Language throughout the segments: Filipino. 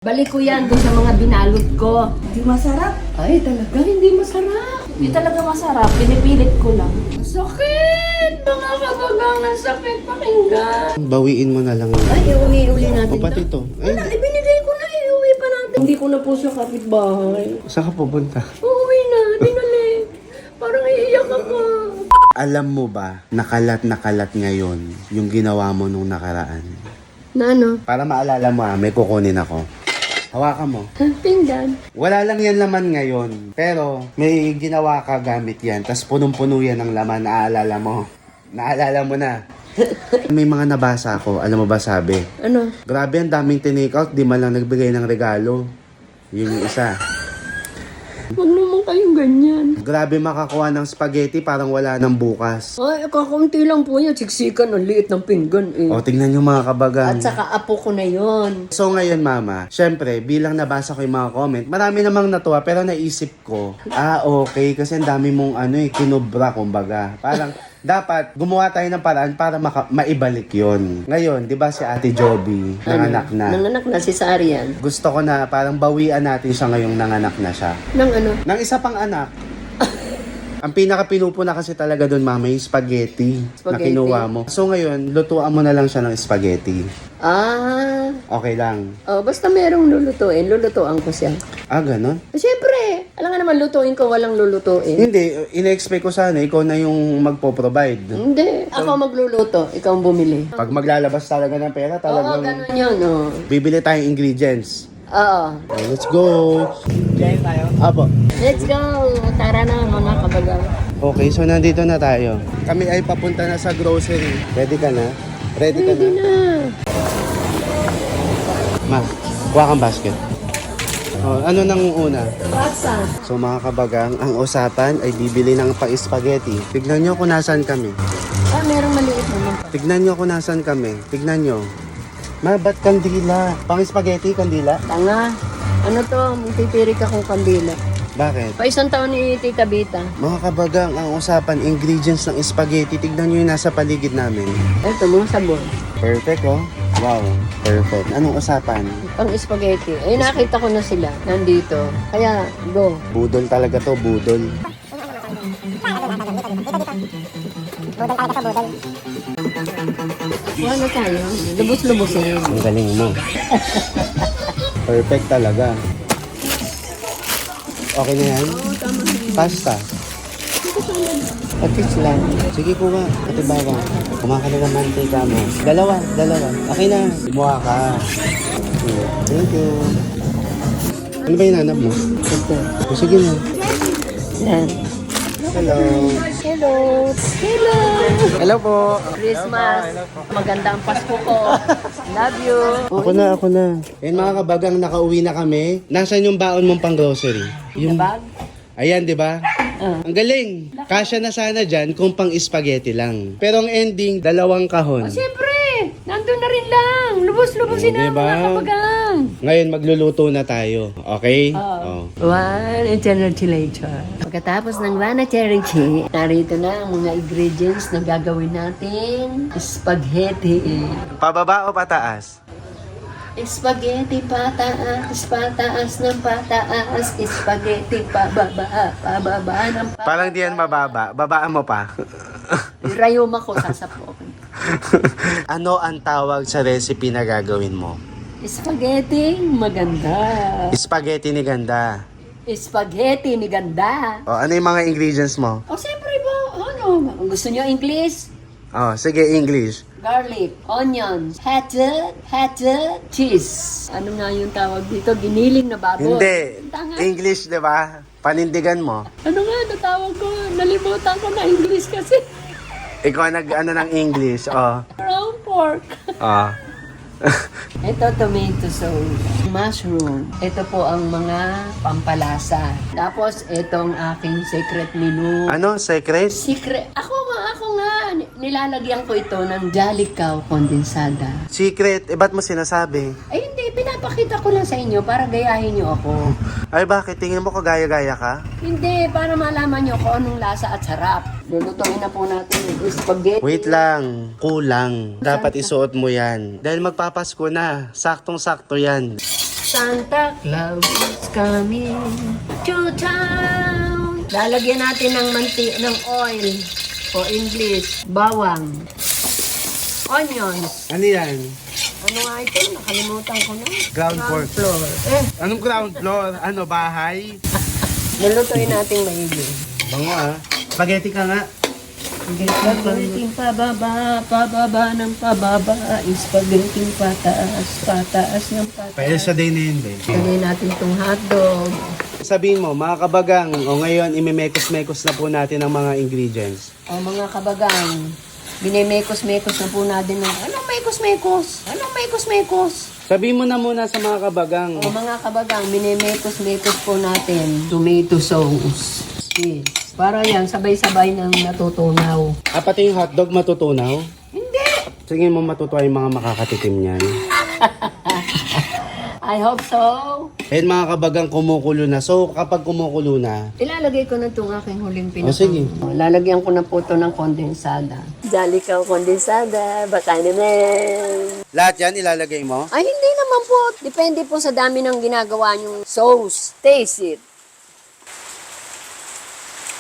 Balik ko yan doon sa mga binalot ko. Hindi masarap. Ay, talaga, hindi masarap. Hindi talaga masarap. Pinipilit ko lang. Sakit! Mga kabagang, ang sakit pakinggan. Bawiin mo na lang. Ay, iuwi-uli natin O pati to. Ay, Wala, ibinigay ko na, iuwi pa natin. Hindi ko na po siya kapitbahay. saan ka pupunta? Uuwi na, dinali. Parang iiyak ako. Alam mo ba, nakalat ngayon yung ginawa mo nung nakaraan. Na ano? Para maalala mo may kukunin ako. Hawakan mo. Pinggan. Wala lang yan laman ngayon. Pero may ginawa ka gamit yan. Tapos punong-puno yan ng laman. Naaalala mo. Naalala mo na. May mga nabasa ako. Alam mo ba sabi? Ano? Grabe, ang daming tinake out. Di man lang nagbigay ng regalo. Yun yung isa. Huwag naman kayong ganyan. Grabe makakuha ng spaghetti parang wala ng bukas. Ay, kakaunti lang po yan. Siksikan, ang liit ng pinggan eh. O, tingnan yung mga kabagang. At saka apo ko na yon. So ngayon mama, syempre bilang nabasa ko yung mga comment, marami namang natuwa pero naisip ko, okay kasi ang dami mong kinubra kumbaga. Parang dapat gumawa tayo ng paraan para maibalik yon. Ngayon, di ba si Ate Joby, nanganak na. Nanganak na si Sarian. Gusto ko na parang bawian natin siya ngayong nanganak na siya. Nang ano? Nang isa pang anak. Ang pinaka-pinupuna kasi talaga doon, mama, yung spaghetti na Spaghetti. kinuha mo. So ngayon, lutuan mo na lang siya ng spaghetti. Ah, Okay lang. basta merong lulutuin, lulutuan ko siya. Ganon? Siyempre, alam nga naman lutuin ko, walang lulutuin. Hindi, ina-expect ko sana ikaw na yung magpo-provide. Hindi, ako magluluto, ikaw ang bumili. Pag maglalabas talaga ng pera, Oo, talagang ganun yun, oh. bibili tayong ingredients. Oo. Okay, let's go! Kain tayo? Apo. Let's go! Tara na, mga kabagang. Okay, so nandito na tayo. Kami ay papunta na sa grocery. Ready ka na? Ready ka na? Ready na. Ma, kuha kang basket. Ano nang una? Pasa. So mga kabagang, ang usapan ay bibili ng pang-spaghetti. Tignan nyo kung nasan kami. Ah, merong maliit naman pa. Tignan nyo kung nasan kami. Tignan nyo. Ma, ba't kandila? Pang-spaghetti, kandila? Tanga. Ano to? Titirik akong kandila. Bakit? Pa isang taon ni Tita Bita. Mga kabagang, ang usapan, ingredients ng spaghetti. Tignan nyo yung nasa paligid namin. Eto, mga sabon. Perfect, oh. Wow, perfect. Anong usapan? Pang spaghetti. Ay, nakita ko na sila. Nandito. Kaya, go. Budol talaga to, budol. Kuha na tayo. Lubos-lubosin. Ang galing mo. Perfect talaga. Okay na yan? Oo, tama. Pasta. Patis lang. Sige kuha, ate baba. Kumaka na ng mantika mo. Dalawa. Okay na. Buha ka. Thank you. Ano ba yung nanap mo? Ito. Sige na. Yan. Hello. Hello. Hello. Hello po. Christmas. Maganda ang Pasko ko. Love you. Ako na. Yan mga kabagang, nakauwi na kami. Nasaan yung baon mong pang grocery? Yung bag? Ayan, di ba? Ah. Ang galing. Kasya na sana dyan kung pang spaghetti lang. Pero ang ending, 2 kahon. Siyempre. Nandun na rin lang. Lubos-lubosin na Diba? mga kabagang. Ngayon, magluluto na tayo. Okay? Oh. One eternity later. Pagkatapos ng one eternity, narito na ang mga ingredients na gagawin natin. Spaghetti. Pababa o pataas? Spaghetti pataas, pataas ng pataas. Spaghetti pababa, pababa ng pataas. Parang di yan mababa. Babaan mo pa. Rayuma ko, sasapok. Ano ang tawag sa recipe na gagawin mo? Spaghetti maganda. Spaghetti ni ganda. Spaghetti ni ganda. O, ano yung mga ingredients mo? O siyempre ba, ano? Gusto nyo English? Oh, sige, English. Garlic, onions, hatchet, cheese. Ano nga yung tawag dito? Giniling na baboy. Hindi. Tanga. English, di ba? Panindigan mo. Ano nga natawag ko? Nalimutan ko na English kasi. Ikaw nag-ano ng English. Oh. Brown pork. Oh. Ito, tomato sauce. Mushroom. Ito po ang mga pampalasa. Tapos, itong aking secret menu. Ano? Secret? Secret. Ako nga. Nilalagyan ko ito ng Jolly Cow kondensada. Secret? Eh, ba't mo sinasabi? Ay, hindi. Pinapakita ko lang sa inyo para gayahin nyo ako. Ay, bakit? Tingin mo kagaya-gaya ka? Hindi, para malaman nyo kung anong lasa at sarap. Lulutuin na po natin yung spaghetti. Wait lang. Kulang. Dapat isuot mo yan. Dahil magpapasko na. Saktong-sakto yan. Santa Claus is coming to town. Lalagyan natin ng oil o English, bawang, onions. Ano yan? Ano nga ito? Nakalimutan ko na. Ground pork. floor. Anong ground floor? Ano, bahay? Nalutuin natin maigi. Bango ah. Spaghetti ka nga. Spaghetti pababa ng pababa. Spaghetti pataas ng pataas. Pwede sa day na yun, babe. Lagyan natin itong hotdog. Sabihin mo, mga kabagang, ngayon imimekos-mekos na po natin ang mga ingredients. O mga kabagang, binemekos-mekos na po natin ng anong mekos-mekos? Anong mekos-mekos? Sabihin mo na muna sa mga kabagang. O mga kabagang, binemekos-mekos po natin tomato sauce. Yes. Para yan, sabay-sabay nang natutunaw. Pati yung hotdog matutunaw? Hindi! Sige mo matutuwa yung mga makakatikim niyan. I hope so. Ayun mga kabagang kumukulo na. So kapag kumukulo na, Ilalagay ko na itong aking huling pinaka. sige. Lalagyan ko na po ito ng kondensada. Jolly Cow kondensada, baka naman. lahat yan ilalagay mo? Ay, hindi naman po. Depende po sa dami ng ginagawa nyong sauce. Taste it.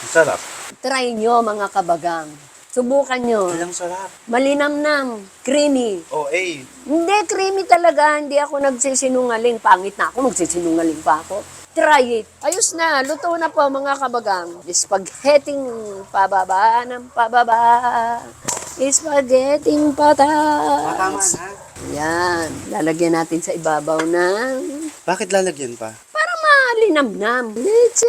Sarap. Try nyo, mga kabagang. Subukan nyo. Walang sarap. Malinamnam. Creamy. eh. Hindi, creamy talaga. Hindi ako nagsisinungaling. Pangit na ako, magsisinungaling pa ako. Try it. Ayos na. Luto na po, mga kabagang. Spaghetti pababa ng pababa. Spaghetti pataas. Tama na. Yan. Lalagyan natin sa ibabaw ng... Bakit lalagyan pa? Para malinamnam. Leche!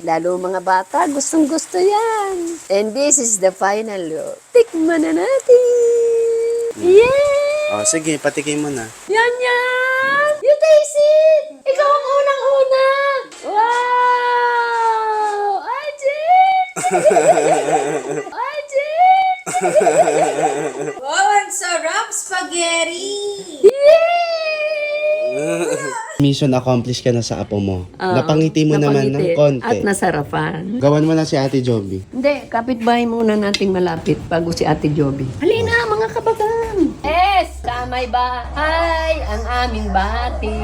Lalo mga bata, gustong gusto yan. And this is the final look. Tikman na natin. Yeah! Sige, patikim mo na. Yan yan! You taste it! Ikaw ang unang-una! Wow! Ajit! Ajit! Wow, ang sarap, spaghetti! Mission accomplished ka na sa apo mo. Napangiti mo naman ng konti. At nasarapan. Gawan mo na si Ate Joby. Hindi, kapitbahay muna nating malapit bago si Ate Joby. Halina, mga kabagan! Yes! Sa may bahay, ang aming bati.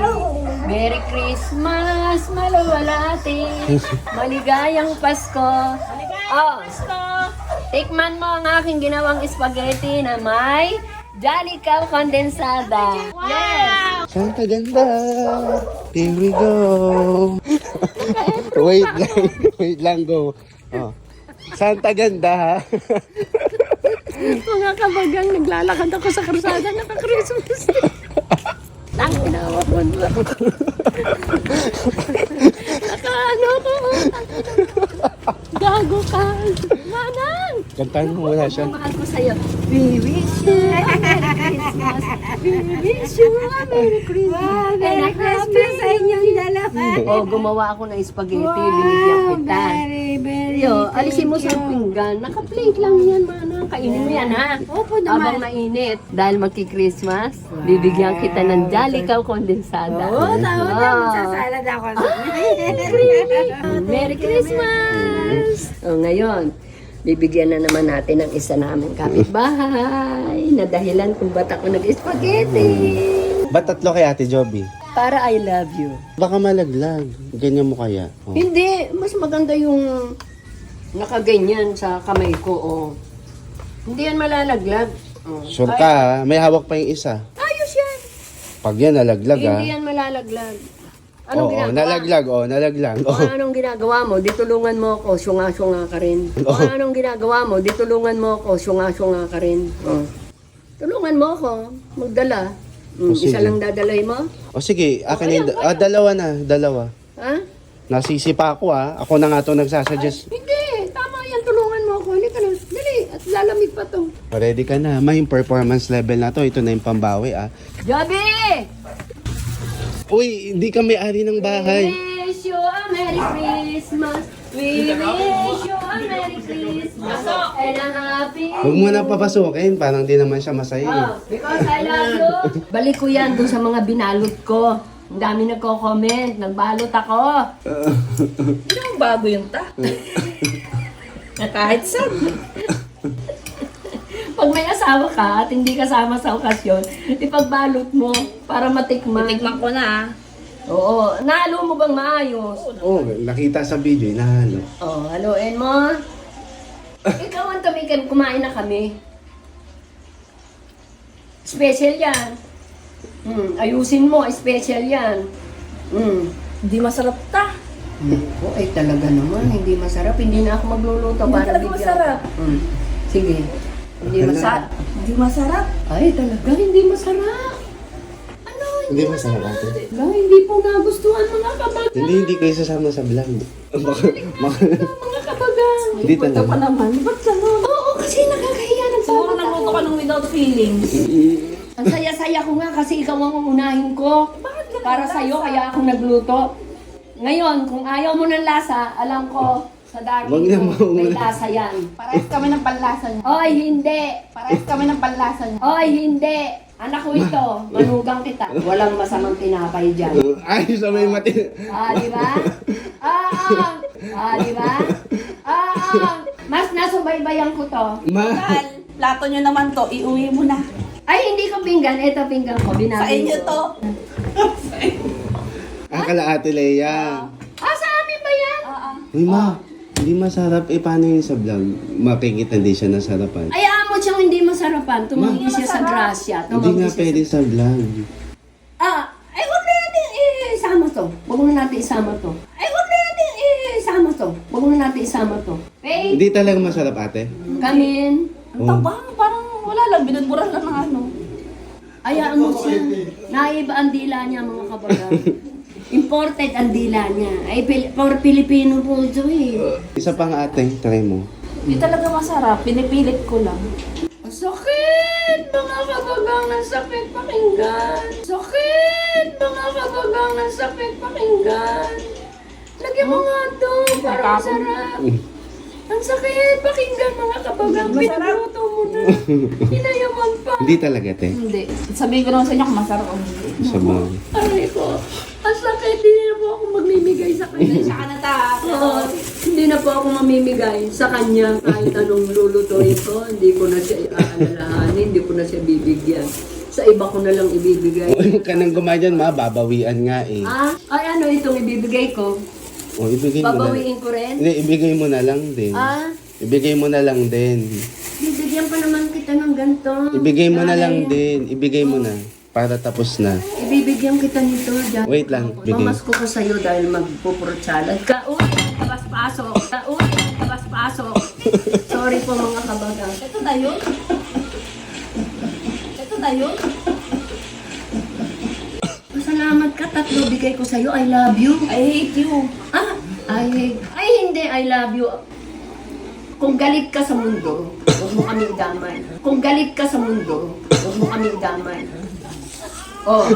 Merry Christmas, maluwalati. Maligayang Pasko. Maligayang Pasko! Tikman mo ang aking ginawang spaghetti na may Jolly Cow kondensada. Yes! Santa ganda. Here we go. wait lang, go. Santa ganda, ha? Mga kabagang, naglalakad ako sa karsada, naka-Christmas. Lang, ginawa ko. Nakaano ko. Gago ka. Manang! Kantahan mo muna siya. Mahal ko sa'yo. We wish you a Merry Christmas. We wish you a Merry Christmas. Merry Christmas sa inyong dalawa. Gumawa ako ng spaghetti. Binigyan kita. Very, Yo, alisin mo sa pinggan. Naka-plate lang yan, Manang. Kainin mo yan, ha? Opo Habang naman. mainit. Dahil magki-Christmas, bibigyan kita ng Jolly Cow kondensada. Oo, tama na. Ah. Magsasalad ako. Merry Christmas! Ngayon, bibigyan na naman natin ng isa naming kapitbahay na dahilan kung ba't ako nag-spaghetti. Ba't tatlo kay Ate Joby? Para I love you. Baka malaglag. Ganyan mo kaya? Hindi, mas maganda yung nakaganyan sa kamay ko. Hindi yan malalaglag. Sure ka, ha? May hawak pa yung isa. Ayos yan. Pag yan nalaglag, ha? Hindi yan malalaglag. Anong Oo, ginagawa? nalaglag. Kung anong ginagawa mo, di tulungan mo ako, syunga-syunga ka rin. Kung anong ginagawa mo, di tulungan mo ako, syunga-syunga ka rin. Tulungan mo ako, magdala. Isa sige. lang dadalay mo? Sige, akin yung... dalawa. Ha? Nasisipa ako, ha? Ako na nga ito nagsasuggest. Hindi, tama yan, tulungan mo ako. Halika na, dali, at lalamig pa to. Ready ka na. May performance level na to. Ito na yung pambawi, ah. Joby! Uy, hindi ka may-ari ng bahay. We wish you a Merry Christmas. We wish you a Merry Christmas. And a happy... Huwag mo na papasukin. Parang di naman siya masaya. eh. Because I love you. Balik ko yan doon sa mga binalot ko. Ang dami nagko-comment. Nagbalot ako. Hindi naman bago yung ta. Kahit saan. Pag may asawa ka at hindi kasama sa okasyon, ipagbalot mo para matikman. Tikman ko na. Oo. Nahalo mo bang maayos? Oh, nakita sa video, inahalo. Oo, haluin mo. Ikaw ang tumikim, kumain na kami. Special yan. Ayusin mo, special yan. Hindi masarap ta. Oh, ay talaga naman, hindi masarap. Hindi na ako magluluto Hindi para talaga bigyan. masarap. Sige. Hindi masarap. Hindi masarap. Ay, talaga, hindi masarap. Ano? Hindi masarap ate. Talaga, hindi po nagustuhan mga kabagang. Hindi ko isasama sa vlog. Mga kabagang. Hindi Punta talaga. pa naman. Ba't gano'n? Oo, kasi nakakahiya ng Siguro sabat naluto ako. ka ng without feelings. Ang saya-saya ko nga kasi ikaw ang uunahin ko. Para sa'yo, kaya ako nagluto. Ngayon, kung ayaw mo ng lasa, alam ko, sa Wag darling na ko, may mauna. lasa yan. Parehas kami ng panlasa niya. Oy, hindi! Parehas kami ng panlasa niya. Oy, hindi! Anak ko ito, manugang kita. Walang masamang tinapay dyan. Ayos na may mati. Di ba? Di ba? Mas nasubaybayan ko to. Tal, plato niyo naman to, iuwi mo na. Ay, hindi ko pinggan. Ito pinggan ko. Binabi Sa inyo ko. to. Kala ate Leia. Sa amin ba yan? Uy ma, hindi masarap. Paano yun sa vlog? Makikita hindi siya nasarapan. Ayaw mo siyang hindi masarapan. Tumanggi siya sa grasya. Hindi nga pwede sa vlog. Ay, huwag na natin isama to. Huwag na natin isama to. Ay, huwag na natin isama to. Huwag na natin isama to. Hey, Hindi talaga masarap ate. kamin. Ang tabang, parang wala lang, binudburan lang ng ano. Ayaan mo siya. Naiba ang dila niya, mga kabagang. Imported ang dila niya. Ay, for Pilipino po ito eh. Isa pang ate, try mo. Hindi talaga masarap, pinipilit ko lang. Ang sakit! Mga kabagang, ang sakit pakinggan. Sakit! Mga kabagang, ang sakit pakinggan. Lagyan mo nga ito, para masarap. Ang sakit pakinggan, mga kabagang. Pinagluto mo na. Hinayaman pa. Hindi talaga te. Hindi. Sabihin ko naman sa inyo kung masarap o hindi. Sa mga... Aray ko. Ang sakit, hindi na po ako magmimigay sa kanya. Saka na ta. Oo, hindi na po ako mamimigay sa kanya kahit anong lulutuin ko. Hindi ko na siya aalalahanin, hindi ko na siya bibigyan. Sa iba ko na lang ibibigay. Huwag ka nang gumanyan ma, babawian nga eh. Ay ano itong ibibigay ko? O, ibigay mo na. Babawiin ko rin? Hindi, ibigay mo na lang din. Ibigay mo na lang din. Bibigyan pa naman kita ng ganito. Ibigay mo na lang din. Ibigay mo na. Para tapos na. Ibibigyan kita nito dyan. Wait lang, bigay. Mamasko ko sa'yo dahil magpupurot salad ka. Uy, tabas pasok. Uy, tabas pasok. Sorry po mga kabagang. Ito na yun. Ito na yun. Salamat ka, tatlo bigay ko sa'yo. I love you. I hate you. Ay hindi, I love you. Kung galit ka sa mundo, huwag mo kami idamay. Kung galit ka sa mundo, huwag mo kami idamay. Oh,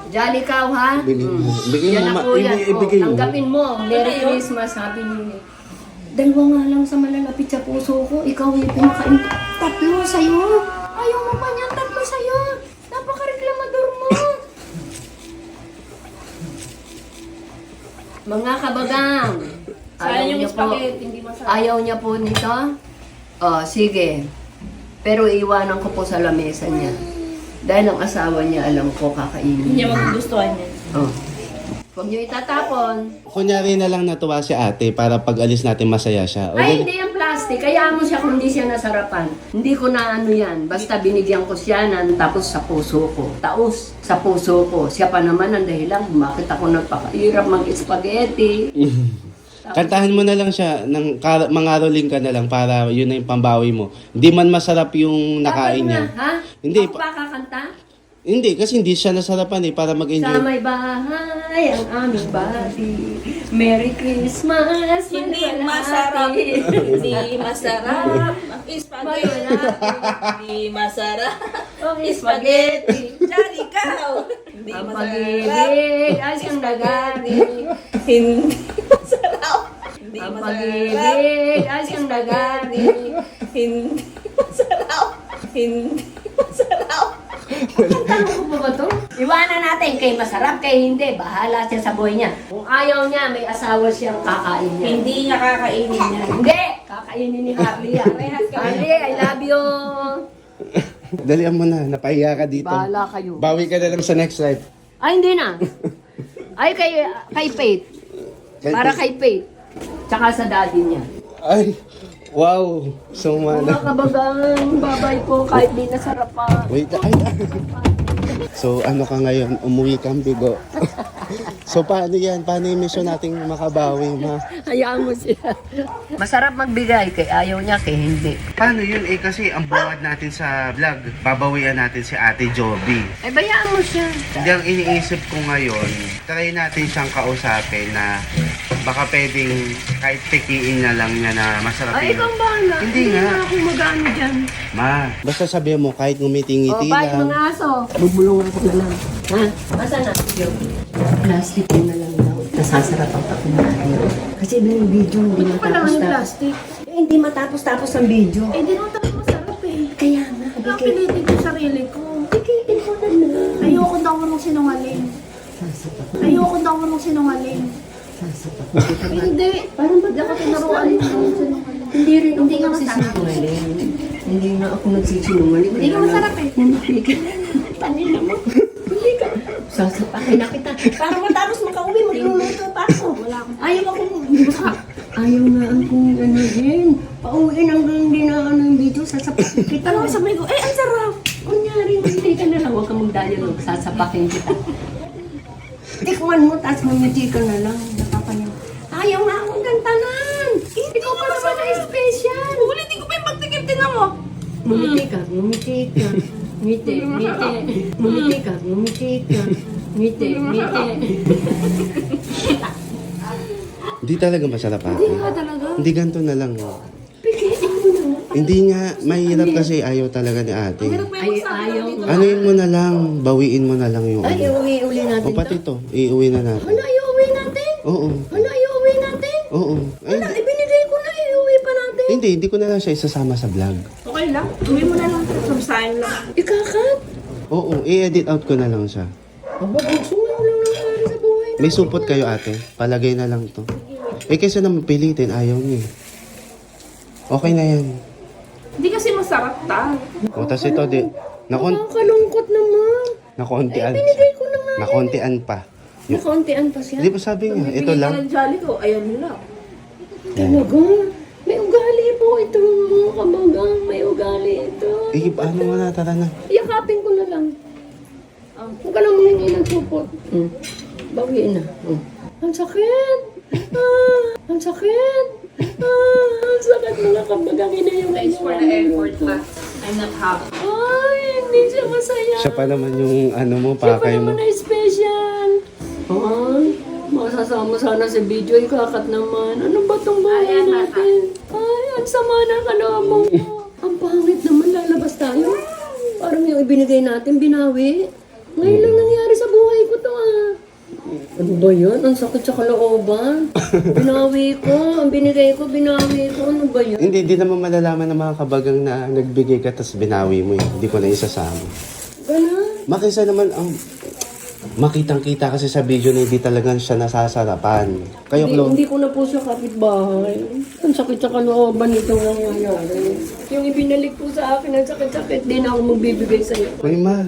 jolly cow ha? Bigay mo. Bigay Yan mo, ako yan. ibigay mo. Tanggapin mo. Merry Christmas, Happy New Year. Dalawa nga lang sa malalapit sa puso ko. Ikaw yung pinakain. Tatlo sa'yo. Ayaw mo pa niyan, tatlo sa'yo. Napaka-reklamador mo. Mga kabagang. Sayang yung niya po. spaghetti, hindi masarap. Ayaw niya po nito? Oh, sige. Pero iiwanan ko po sa lamesa niya. Dahil ang asawa niya, alam ko, kakainin. Hindi niya magugustuhan yan. Oh. Huwag niyo itatapon. Kunyari na lang natuwa si ate para pag alis natin masaya siya. O, Ay, hindi yung plastic. Kaya mo siya kung hindi siya nasarapan. Hindi ko na ano yan. Basta binigyan ko siya ng tapos sa puso ko. Taos sa puso ko. Siya pa naman ang dahilan. Bakit ako nagpakahirap mag-spaghetti? Kantahan mo na lang siya, mangaroling ka na lang para yun na yung pambawi mo. Hindi man masarap yung nakain niya. Ha? Hindi, Ako ba kakanta? Hindi, kasi hindi siya nasarapan para Sa mag-enjoy. may bahay ang aming bati. Merry Christmas! Hindi malwalhati. masarap. Hindi masarap. Ang spaghetti. Malwalhati. Hindi masarap. Ang Spaghetti. Jolly cow. Hindi Ang masarap. pag-ibig ay siyang nagani. Hindi masarap. Hindi Ang masarap. pag-ibig ay siyang nagani. Hindi masarap. Hindi masarap. Tanong ko pa ba to? Iwanan natin kay masarap, kay hindi. Bahala siya sa buhay niya. Kung ayaw niya, may asawa siyang kakain niya. Hindi niya kakainin yan. Hindi! Kakainin ni Harley yan. Harley, I love you! Dalian mo na, napahiya ka dito. Bahala kayo. Bawi ka na lang sa next life. Ay, hindi na. Ay, kay Faith. Para kay Faith. Tsaka sa daddy niya. Ay, wow. Mga kabagang, babay po kahit di nasarapan. Wait, ay. So, ano ka ngayon? Umuwi kang bigo. So, paano yan? Paano yung mission nating makabawi, ma? Hayaan mo siya. Masarap magbigay kay ayaw niya, kay hindi. Paano yun? Eh, kasi ang buwad natin sa vlog, babawian natin si Ate Joby. Ay, bayaan mo siya. Hindi, ang iniisip ko ngayon, try natin siyang kausapin na baka pwedeng kahit pikiin na lang niya na masarap Ay, ikaw yun. bahala. Hindi nga. na ako mag-ano dyan. Ma, basta sabihin mo kahit ngumiti-ngiti Bye, lang. mga aso. Bubulong ako lang. Ha? Masa na? Plastic yun na lang daw. Nasasarap ang pagkumain. Kasi yung video, hindi matapos-tapos. plastic. Eh, hindi matapos-tapos ang video. Eh, di naman talaga masarap eh. Kaya nga, Kaya pilitin ko yung sarili ko. Tikitin ko na lang. Ayoko daw ng sinungaling. Sasapak. Ayoko daw ng sinungaling. Sasapak. Hindi. Parang Hindi ako tinuruan ng sinungaling. Hindi rin ako Hindi nga masarap. nagsisinungaling. Hindi na ako nagsisinungaling. Hindi ka masarap eh. Nanapigil. Tanina mo. Hindi ka. Sasapakin na kita. Para matapos makauwi, magluluto pa ako. Wala akong... Ayaw ako. Hindi masarap. Ayaw na akong ano din. Pauwiin hanggang hindi na ano yung video. Sasapakin kita. Ano sabi ko, eh, ang sarap. Kunyari, hindi ka na lang. Huwag kang mag-dialogue. Sasapakin kita. Tikman mo, tapos mamiti ka na lang. Napapanin. Ayaw nga akong gantanan. Ikaw pa naman na special. Ulitin ko pa yung pagtikip din mo. Ngumiti ka, ngumiti ka. Ngiti, ngiti. Ngumiti ka, ngumiti ka. Ngiti, ngiti. Hindi talaga masarap ate. Hindi nga talaga. Hindi ganito na lang. Oh. Pigitin mo na. Hindi nga, mahirap kasi ayaw talaga ni ate. Ay, ayaw nga. Anuin mo na lang, bawiin mo na lang yung Ay, ano. iuwi-uli natin O pati to, iuwi na natin. Hala, iuwi natin? Oo, Hala, iuwi natin? oo. Ay, Hala, ibinigay ko na, iuwi pa natin. hindi ko na lang siya isasama sa vlog. Okay lang. Uwi mo na lang. Subsime lang. Ikakat? Oo, i-edit out ko na lang siya. Aba, gusto mo lang nangyari sa buhay na. May supot kayo ate, palagay na lang to. Eh kasi naman pilitin, ayaw niya. Okay na yan. Hindi kasi masarap ta. O, tas ito, Nakakalungkot naman. nakontian. Binigay ko na nga. Nakontian pa. Nakauntian pa siya. Di ba sabi niya, ito lang. Ang jolly ko, ayan lang. Talaga? May ugali po ito, mga kabagang. May ugali ito. Eh, paano mo na, tara na. Yakapin ko na lang. Huwag ka lang humingi ng supot. Bawiin na. Ang sakit! Ang sakit! Ang sakit mga kabagang. Ina yung I'm not happy. Ay, hindi siya masaya. Siya pa naman yung ano mo, Siya pa pakay mo. naman ay special. Ay, masasama sana sa video. Ikakat naman. Ano ba itong bahay natin? Ay, ang sama na kaloob mo. Ang pangit naman, lalabas tayo. Parang yung ibinigay natin, binawi. Ngayon lang nangyari sa buhay ko to Ano ba yan? Ang sakit sa kalooban. Binawi ko. Ang binigay ko, binawi ko. Ano ba yan? Hindi naman malalaman ng mga kabagang na nagbigay ka tapos binawi mo eh. Hindi ko na isasama. Ganun. Makisa naman ang makitang-kita kasi sa video na hindi talaga siya nasasarapan. Kayo, Klo, Hindi ko na po siya kapitbahay. Ang sakit sa kalooban itong nangyayari. Yung ibinalik po sa akin, ang sakit-sakit. Di na ako magbibigay sa'yo. May ma.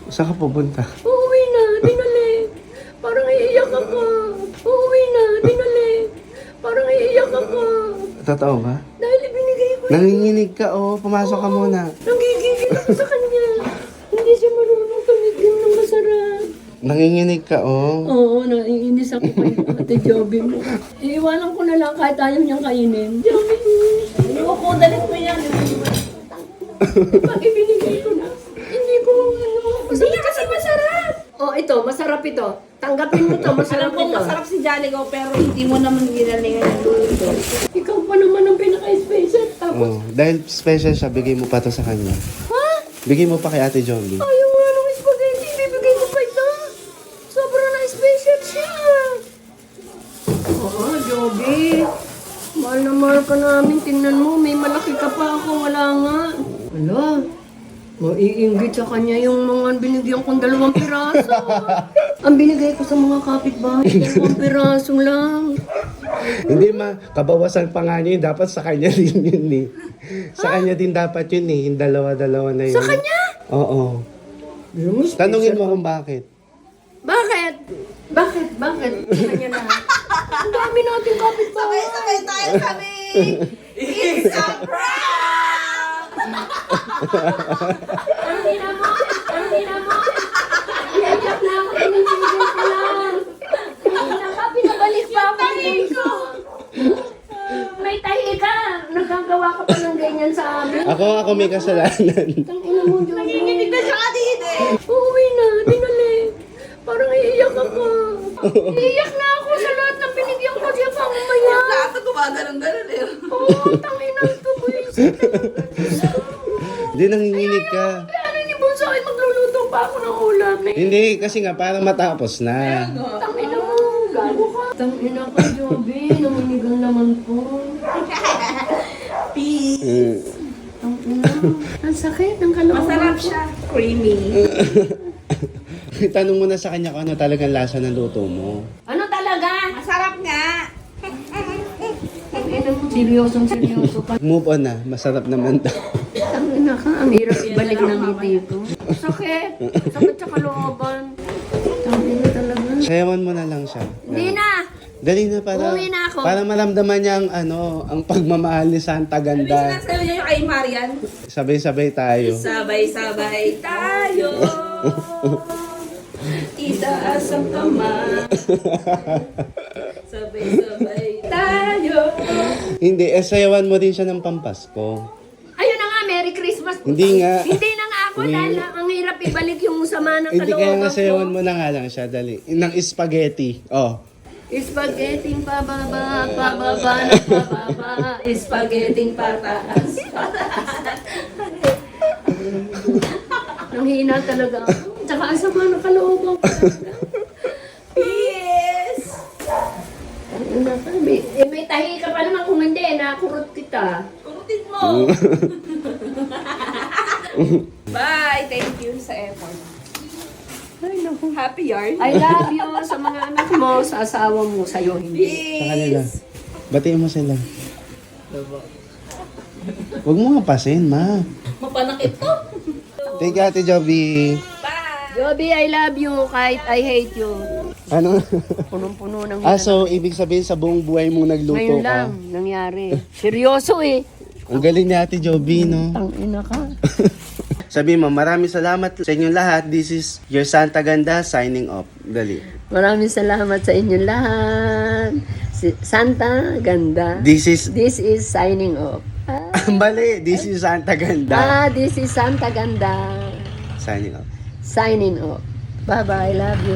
Saan ka pupunta? Uuwi na, dinali. Parang iiyak ako. Uuwi na, dinali. Parang iiyak ako. Totoo ba? Dahil ibinigay ko. Nanginginig ka, oh. Pumasok ka muna. Nanggigigil ako sa kanya. Hindi siya marunong tumigil ng masarap. Nanginginig ka, oh. Oo, naiinis ako kay Ate Joby mo. Iiwanan ko na lang kahit ayaw niyang kainin. Joby, Ayoko, dalit mo yan. pag ibinigay ko na, hindi ko ano. Hindi kasi masarap. Oh, ito, masarap ito. Tanggapin mo to, masarap Alam ko ito. masarap si Jolly ko, pero hindi mo naman ginalingan ng luto. Ikaw pa naman ang pinaka-special. Tapos, Oh, dahil special siya, bigay mo pa to sa kanya. ha? Bigay mo pa kay Ate Joby. Ayaw nga ng spaghetti, bibigay ko pa ito. Sobrang na-special siya. Oo, Joby. Mahal na mahal ka namin. Tingnan mo, may malaki ka pa ako. Wala nga. Wala. Maiinggit sa kanya yung mga binigyan kong 2 piraso. Ang binigay ko sa mga kapitbahay, 2 piraso lang. Hindi kabawasan pa nga niya yun. Dapat sa kanya din yun eh. Sa kanya din dapat yun eh. Yung dalawa-dalawa na yun. Sa kanya? Oo. Tanungin mo kung bakit. Bakit? Bakit? Sa kanya na. Ang dami nating kapitbahay. Sabay tayo kami! It's a prank! Ang ina mo! Iyak na ako, tinitibig ko lang. Pinabalik pa ako dito. May tahi ka. Nagagawa ka pa ng ganyan sa amin. Ako may kasalanan. Ang ina mo, Jojo. Nanginginig na siya kanina eh! Uuwi na, dinali. Parang iiyak ako. Iiyak na ako sa lahat ng binigyan ko siya pang umaya. Lahat na gumaganon-ganon eh. Oo, tangina ito, boys. Hindi nanginginig ka. Ano ni Bunso ay magluluto pa ako ng ulam eh. Hindi, kasi nga para matapos na. Tangina mo, gago ka. Tangina ka, Joby. Naminigang naman po. Peace! Tangina. Ang sakit ng kalooban. Masarap siya. Creamy. Tanong mo na sa kanya kung ano talagang lasa ng luto mo. Ano talaga? Masarap nga! Tangina mo, seryoso ka. Move on na, masarap naman daw. Tangina ka, ang hirap ibalik ng ngiti ko. Sakit. Sakit sa kalooban. Tangina talaga. Sayawan mo na lang siya. Hindi na. Dali na Uuwi na ako. para maramdaman niya ang pagmamahal ni Santa Sabi Ganda. sinasabi niya yung kay Marian. Sabay-sabay tayo. Sabay-sabay tayo. Itaas ang kamay. Sabay-sabay tayo. Hindi, sayawan mo din siya ng Pampasko. Ayun na nga, Merry Christmas. Hindi nga. Hindi na nga ako dahil ang hirap ibalik yung sama ng Hindi kaya nga kalooban sayawan ko. mo na nga lang siya, dali. Ng spaghetti. Oh. Spaghetti pababa, pababa na pababa. Spaghetti pataas. Ang hina talaga ako. Tsaka ang sama ng kalooban ko talaga. Peace! Ano ka? May tahi ka pa naman kung hindi, nakurot kita. Kurutin mo. Bye! Thank you sa effort. Ay, naku. Happy yarn. I love you sa mga anak mo, sa asawa mo, sa'yo hindi. Sa kanila. Batiin mo sila. Huwag mo nga pasin, ma. Mapanakit to. Thank you, Ate Joby. Bye! Joby, I love you kahit I hate you. Ano? Punong-puno ng So, ibig sabihin sa buong buhay mong nagluto Ngayon ka. lang nangyari. Seryoso eh. Ang galing ni Ate Joby, no? Tangina ka. Sabi mo, maraming salamat sa inyong lahat. This is your Santa Ganda signing off. Dali. Maraming salamat sa inyong lahat. Santa Ganda. This is... This is signing off. Mali. This is Santa Ganda. This is Santa Ganda. Signing off. Signing off. Bye-bye. Love you.